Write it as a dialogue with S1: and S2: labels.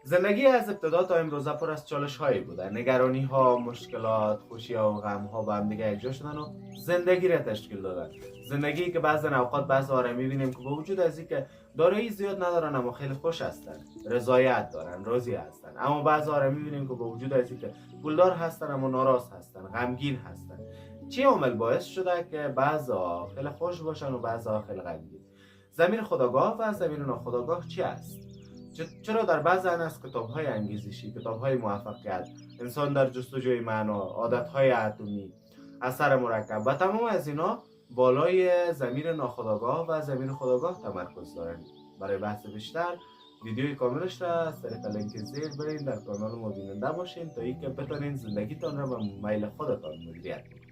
S1: زندگی از ابتدا تا امروزه پر از چالش‌هایی بوده. نگرانی‌ها، مشکلات، خوشی‌ها و غم‌ها با هم دیگه یکجا شدن و زندگی را تشکیل دادن. زندگی که بعضی اوقات بعضی را می‌بینیم که با وجود از اینکه دارایی زیاد ندارن اما خیلی خوش هستن، رضایت دارن، راضی هستن. اما بعضی را می‌بینیم که با وجود از اینکه پولدار هستن اما ناراض هستن، غمگین هستن. چی عامل باعث شده که بعضا خیلی خوش باشن و بعضا خیلی غمگین؟ ضمیر خودآگاه و ضمیر ناخودآگاه چی است؟ چرا در بعض از کتاب‌های انگیزشی، کتاب‌های موفقیت، انسان در جستجوی معنا، عادت‌های اتمی، اثر مرکب و تمام از اینا بالای ضمیر ناخودآگاه و ضمیر خودآگاه تمرکز دارن؟ برای بحث بیشتر ویدیوی کاملش را از طریق لینک زیر برین در کانال ما بیننده باشین تا اینکه بتونین زندگیتان را به میل خودتان مدیریت کنید.